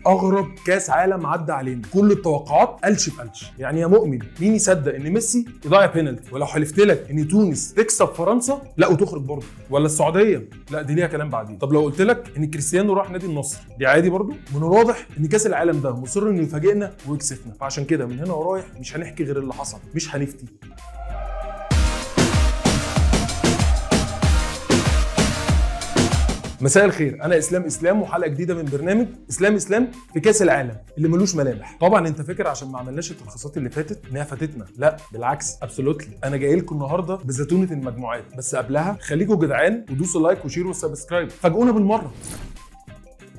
اغرب كاس عالم عدى علينا، كل التوقعات قلش في قلش. يعني يا مؤمن مين يصدق ان ميسي يضيع بينالتي؟ ولو حلفت لك ان تونس تكسب فرنسا لا وتخرج برضه، ولا السعوديه لا دي ليها كلام بعدين. طب لو قلت لك ان كريستيانو راح نادي النصر دي عادي برضه؟ من الواضح ان كاس العالم ده مصر انه يفاجئنا ويكسفنا، فعشان كده من هنا ورايح مش هنحكي غير اللي حصل، مش هنفتي. مساء الخير، انا اسلام وحلقه جديده من برنامج اسلام في كاس العالم اللي ملوش ملامح. طبعا انت فاكر عشان ما عملناش التلخيصات اللي فاتت انها فاتتنا؟ لا بالعكس، ابسولوتلي. انا جاي لكم النهارده بزتونه المجموعات، بس قبلها خليكم جدعان ودوسوا لايك وشير وسبسكرايب، فاجئونا بالمره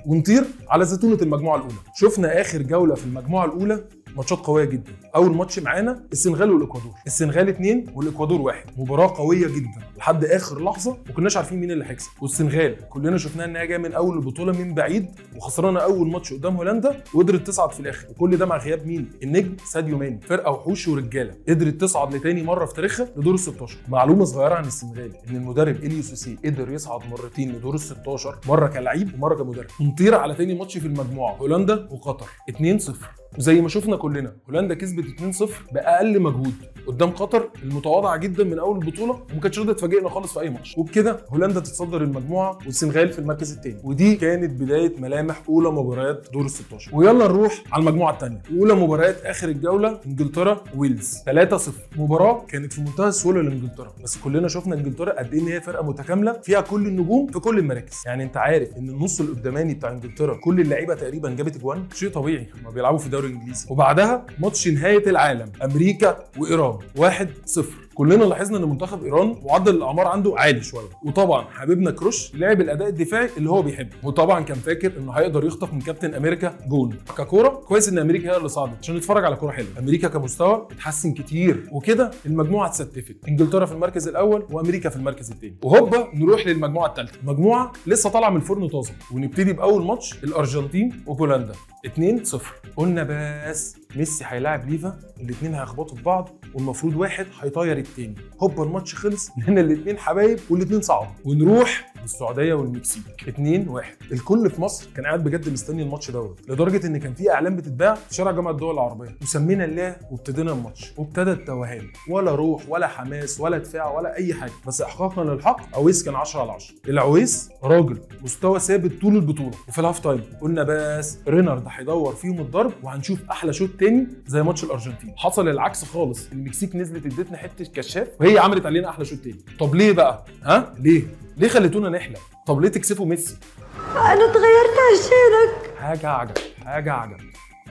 ونطير على زتونه المجموعه الاولى. شفنا اخر جوله في المجموعه الاولى ماتشات قويه جدا. اول ماتش معانا السنغال والاكوادور، السنغال 2 والاكوادور 1. مباراه قويه جدا لحد اخر لحظه، ما كناش عارفين مين اللي هيكسب. والسنغال كلنا شفناها انها جايه من اول البطوله من بعيد، وخسرانه اول ماتش قدام هولندا وقدرت تصعد في الاخر، وكل ده مع غياب مين؟ النجم ساديو ماني. فرقه وحوش ورجاله قدرت تصعد لتاني مره في تاريخها لدور ال 16. معلومه صغيره عن السنغال ان المدرب اليو سيسي قدر يصعد مرتين لدور ال 16، مره كلاعب ومره كمدرب. نطير على تاني ماتش في المجموعه، هولندا وقطر 2-0. وزي ما شفنا كلنا هولندا كسبت 2-0 باقل مجهود قدام قطر المتواضعه جدا من اول البطوله، وما كانتش راضيه تفاجئنا خالص في اي ماتش. وبكده هولندا تتصدر المجموعه والسنغال في المركز الثاني، ودي كانت بدايه ملامح اولى مباريات دور ال 16. ويلا نروح على المجموعه الثانيه. اولى مباريات اخر الجوله انجلترا ويلز 3-0. مباراه كانت في منتهى السهوله لانجلترا، بس كلنا شفنا انجلترا قد ايه ان هي فرقه متكامله فيها كل النجوم في كل المراكز. يعني انت عارف ان النص القداماني بتاع انجلترا كل اللعيبه تقريبا جابت اجوان، شيء طبيعي ما بيلعبوا في الدوري الانجليزي. وبعدها ماتش نهايه العالم امريكا وايران 1-0. كلنا لاحظنا ان منتخب ايران معدل الاعمار عنده عالي شويه، وطبعا حبيبنا كروش لعب الاداء الدفاعي اللي هو بيحبه، وطبعا كان فاكر انه هيقدر يخطف من كابتن امريكا جون. ككوره كويس ان امريكا هي اللي صعدت عشان نتفرج على كوره حلوه. امريكا كمستوى اتحسن كتير، وكده المجموعه اتستفت، انجلترا في المركز الاول وامريكا في المركز الثاني. وهوبا نروح للمجموعه الثالثه، مجموعه لسه طالعه من الفرن طازه، ونبتدي باول ماتش الارجنتين وبولندا 2-0. قلنا بس ميسي هيلاعب ليفا، الاثنين هيخبطوا في بعض والمفروض واحد هيطير الثاني. هوبا الماتش خلص لان الاثنين حبايب والاثنين صعبوا. ونروح للسعوديه والمكسيك 2-1. الكل في مصر كان قاعد بجد مستني الماتش دوت، لدرجه ان كان في اعلان بتتباع في شارع جامعه الدول العربيه، وسمينا الله وابتدينا الماتش. وابتدى التوهان، ولا روح ولا حماس ولا دفاع ولا اي حاجه، بس احقاقا للحق عويس كان 10/10. العويس راجل مستوى ثابت طول البطوله. وفي الهاف تايم قلنا بس رينارد هيدور فيهم الضرب وهنشوف احلى شوط تاني زي ماتش الارجنتين. حصل العكس خالص، المكسيك نزلت ادتنا حته كشاف وهي عملت علينا احلى شوط تاني. طب ليه بقى؟ ليه خليتونا نحلم؟ طب ليه تكسفوا ميسي؟ انا اتغيرت عشانك. حاجه عجب.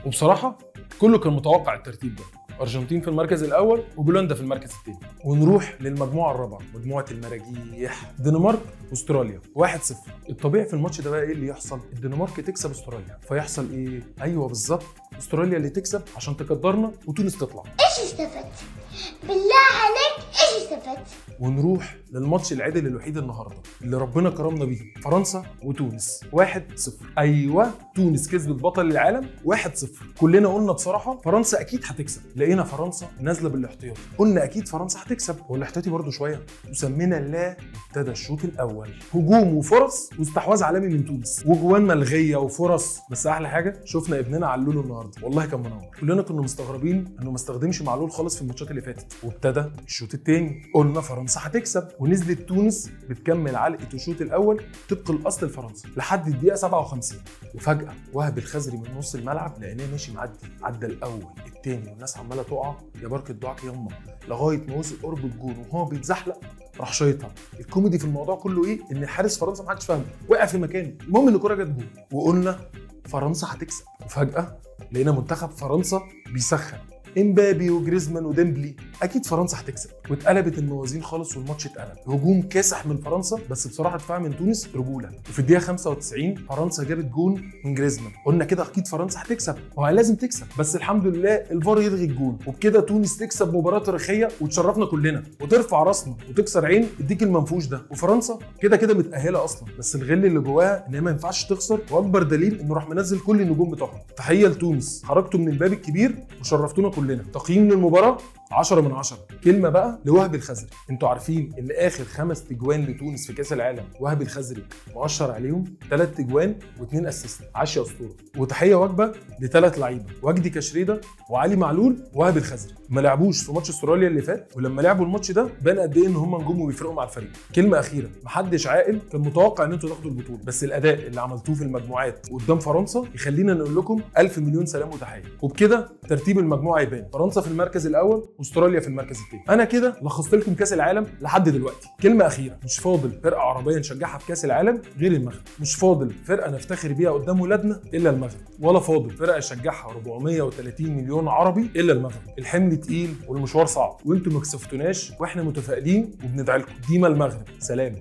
وبصراحه كله كان متوقع الترتيب ده، ارجنتين في المركز الاول وبولندا في المركز الثاني. ونروح للمجموعه الرابعه، مجموعه المراجيح، الدنمارك واستراليا 1-0. الطبيعي في الماتش ده بقى ايه اللي يحصل؟ الدنمارك تكسب استراليا، فيحصل ايه؟ ايوه بالظبط، استراليا اللي تكسب عشان تقدرنا وتونس تطلع. ايش استفدت؟ بالله عليك ايش استفدت؟ ونروح للماتش العادل الوحيد النهارده اللي ربنا كرمنا بيه، فرنسا وتونس 1-0. ايوه تونس كسبت بطل العالم 1-0. كلنا قلنا بصراحه فرنسا اكيد هتكسب، لقينا فرنسا نازله بالاحتياطي، قلنا اكيد فرنسا هتكسب والاحتياطي برده شويه. وسمينا الله ابتدى الشوط الاول هجوم وفرص واستحواذ عالمي من تونس، وجوان ملغيه وفرص. بس احلى حاجه شفنا ابننا علول النهارده، والله كان منور. كلنا كنا مستغربين انه ما استخدمش معلول خالص في الماتشات اللي فاتت. وابتدى الشوط الثاني، قلنا فرنسا هتكسب، ونزلت تونس بتكمل علقه الشوط الاول طبق الاصل لفرنسا لحد الدقيقه 57. وفجاه وهب الخزري من نص الملعب لقيناه ماشي معدي، عدى الاول الثاني والناس عماله تقع يا بركه دعاك يما، لغايه ما وصل قرب الجون وهو بيتزحلق راح شايطها. الكوميدي في الموضوع كله ايه؟ ان حارس فرنسا ما حدش فاهمه، وقع في مكانه، المهم ان الكوره جت جون. وقلنا فرنسا هتكسب، وفجاه لقينا منتخب فرنسا بيسخن، امبابي وجريزمان وديمبلي، اكيد فرنسا هتكسب. واتقلبت الموازين خالص والماتش اتقلب، هجوم كاسح من فرنسا، بس بصراحه دفاع من تونس رجوله. وفي الدقيقه 95 فرنسا جابت جون من جريزمان، قلنا كده اكيد فرنسا هتكسب، هو لازم تكسب، بس الحمد لله الفار يلغي الجون، وبكده تونس تكسب مباراه تاريخيه وتشرفنا كلنا وترفع راسنا وتكسر عين الديك المنفوش ده. وفرنسا كده كده متاهله اصلا، بس الغل اللي جواها ان هي ما ينفعش تخسر، واكبر دليل انه راح منزل كل النجوم بتوعهم. تحيه لتونس، خرجتوا من الباب الكبير وشرفتونا كلنا. تقييم للمباراه 10 من 10. كلمه بقى لوهبي الخزري. انتوا عارفين ان اخر 5 تجوان لتونس في كاس العالم وهبي الخزري مؤشر عليهم 3 تجوان و2 اسيست. عاش يا اسطوره. وتحيه وجبه ل3 لعيبه، وجدي كشريده وعلي معلول وهبي الخزري. ما لعبوش في ماتش استراليا اللي فات، ولما لعبوا الماتش ده بان قد ايه ان هم نجوم وبيفرقوا مع الفريق. كلمه اخيره، محدش عاقل كان متوقع ان انتوا تاخدوا البطوله، بس الاداء اللي عملتوه في المجموعات قدام فرنسا يخلينا نقول لكم الف مليون سلام وتحيه. وبكده ترتيب المجموعه يبان، فرنسا في المركز الاول واستراليا في المركز الثاني. انا كده لخصت لكم كاس العالم لحد دلوقتي. كلمه اخيره، مش فاضل فرقه عربيه نشجعها في كاس العالم غير المغرب، مش فاضل فرقه نفتخر بيها قدام ولادنا الا المغرب، ولا فاضل فرقه يشجعها 430 مليون عربي الا المغرب. الحمل تقيل والمشوار صعب، وانتم ما كسفتوناش واحنا متفائلين وبندعي لكم. ديما المغرب. سلام.